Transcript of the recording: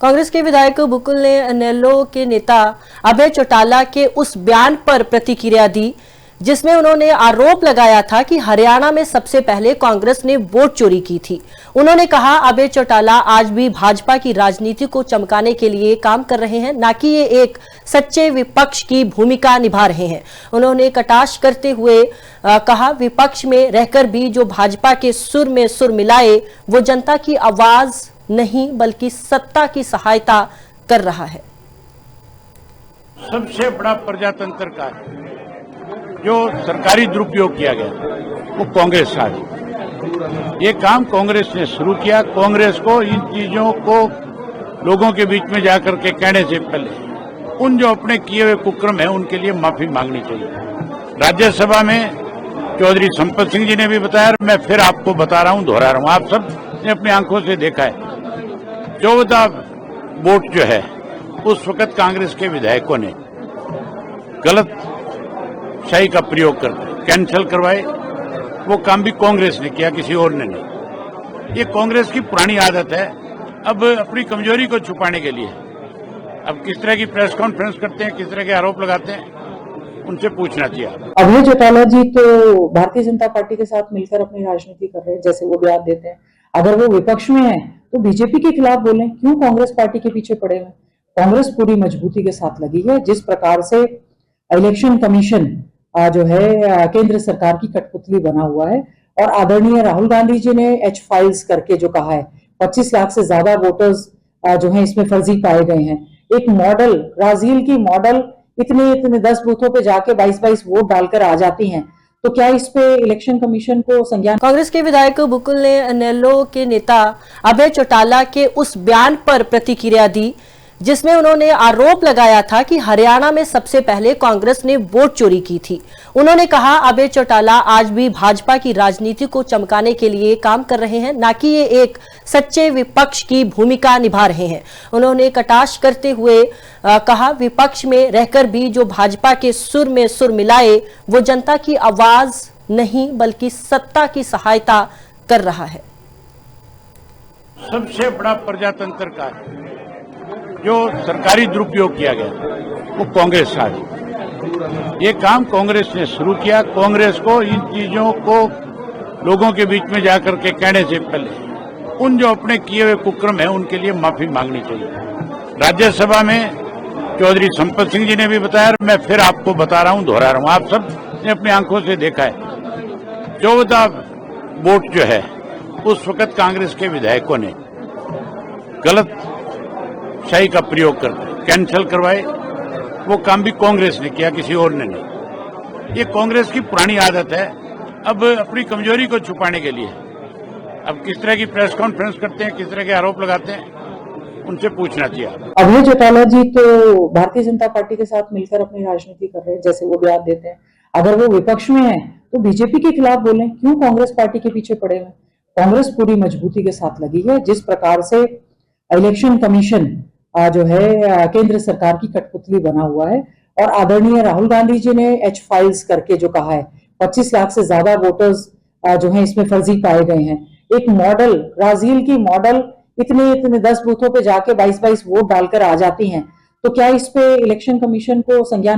कांग्रेस के विधायक बुकुल ने इनेलो के नेता अभय चौटाला के उस बयान पर प्रतिक्रिया दी जिसमें उन्होंने आरोप लगाया था कि हरियाणा में सबसे पहले कांग्रेस ने वोट चोरी की थी। उन्होंने कहा अभय चौटाला आज भी भाजपा की राजनीति को चमकाने के लिए काम कर रहे हैं, न कि ये एक सच्चे विपक्ष की भूमिका निभा रहे हैं। उन्होंने कटाक्ष करते हुए कहा विपक्ष में रहकर भी जो भाजपा के सुर में सुर मिलाए वो जनता की आवाज नहीं बल्कि सत्ता की सहायता कर रहा है। सबसे बड़ा प्रजातंत्र का जो सरकारी दुरुपयोग किया गया वो कांग्रेस साझी। ये काम कांग्रेस ने शुरू किया। कांग्रेस को इन चीजों को लोगों के बीच में जाकर के कहने से पहले उन जो अपने किए हुए कुक्रम है उनके लिए माफी मांगनी चाहिए। राज्यसभा में चौधरी संपत सिंह जी ने भी बताया, मैं फिर आपको बता रहा हूं, दोहरा रहा हूं, आप सब ने अपनी आंखों से देखा है। 14 वोट जो है उस वक्त कांग्रेस के विधायकों ने गलत शाही का प्रयोग कर कैंसिल करवाए। वो काम भी कांग्रेस ने किया, किसी और ने नहीं। ये कांग्रेस की पुरानी आदत है। अब अपनी कमजोरी को छुपाने के लिए अब किस तरह की प्रेस कॉन्फ्रेंस करते हैं, किस तरह के आरोप लगाते हैं, उनसे पूछना चाहिए। अभय चौटाला जी तो भारतीय जनता पार्टी के साथ मिलकर अपनी राजनीति कर रहे हैं, जैसे वो बयान देते हैं। अगर वो विपक्ष में है तो बीजेपी के खिलाफ बोलें, क्यों कांग्रेस पार्टी के पीछे पड़े हुए? कांग्रेस पूरी मजबूती के साथ लगी है। जिस प्रकार से इलेक्शन कमीशन जो है केंद्र सरकार की कठपुतली बना हुआ है, और आदरणीय राहुल गांधी जी ने एच फाइल्स करके जो कहा है 25 लाख से ज्यादा वोटर्स जो है इसमें फर्जी पाए गए हैं। एक मॉडल, ब्राजील की मॉडल इतने 10 बूथों पे जाके 22 वोट डालकर आ जाती हैं, तो क्या इस पे इलेक्शन कमीशन को संज्ञान? कांग्रेस के विधायक बुकुल ने इनेलो के नेता अभय चौटाला के उस बयान पर प्रतिक्रिया दी जिसमें उन्होंने आरोप लगाया था कि हरियाणा में सबसे पहले कांग्रेस ने वोट चोरी की थी। उन्होंने कहा अभय चौटाला आज भी भाजपा की राजनीति को चमकाने के लिए काम कर रहे हैं, न कि ये एक सच्चे विपक्ष की भूमिका निभा रहे हैं। उन्होंने कटाक्ष करते हुए कहा विपक्ष में रहकर भी जो भाजपा के सुर में सुर मिलाए वो जनता की आवाज नहीं बल्कि सत्ता की सहायता कर रहा है। सबसे बड़ा प्रजातंत्र का जो सरकारी दुरुपयोग किया गया वो कांग्रेस साझी। ये काम कांग्रेस ने शुरू किया। कांग्रेस को इन चीजों को लोगों के बीच में जाकर के कहने से पहले उन जो अपने किए हुए कुक्रम है उनके लिए माफी मांगनी चाहिए। राज्यसभा में चौधरी संपत सिंह जी ने भी बताया, मैं फिर आपको बता रहा हूं, दोहरा रहा हूं, आप सब ने अपनी आंखों से देखा है। 14 वोट जो है उस वक्त कांग्रेस के विधायकों ने गलत शाही का प्रयोग कर कैंसिल करवाए। वो काम भी कांग्रेस ने किया, किसी और ने नहीं। ये कांग्रेस की पुरानी आदत है। अब अपनी कमजोरी को छुपाने के लिए अब किस तरह की प्रेस कॉन्फ्रेंस करते हैं, किस तरह के आरोप लगाते हैं, उनसे पूछना चाहिए। अभय चौटाला जी तो भारतीय जनता पार्टी के साथ मिलकर अपनी राजनीति कर रहे हैं, जैसे वो बयान देते हैं। अगर वो विपक्ष में है तो बीजेपी के खिलाफ बोलें, क्यों कांग्रेस पार्टी के पीछे पड़े हुए? कांग्रेस पूरी मजबूती के साथ लगी है। जिस प्रकार से इलेक्शन कमीशन जो है केंद्र सरकार की कठपुतली बना हुआ है, और आदरणीय राहुल गांधी जी ने एच फाइल्स करके जो कहा है 25 लाख से ज्यादा वोटर्स जो है इसमें फर्जी पाए गए हैं। एक मॉडल, ब्राजील की मॉडल इतने 10 बूथों पे जाके 22 वोट डालकर आ जाती हैं, तो क्या इस पे इलेक्शन कमीशन को संज्ञान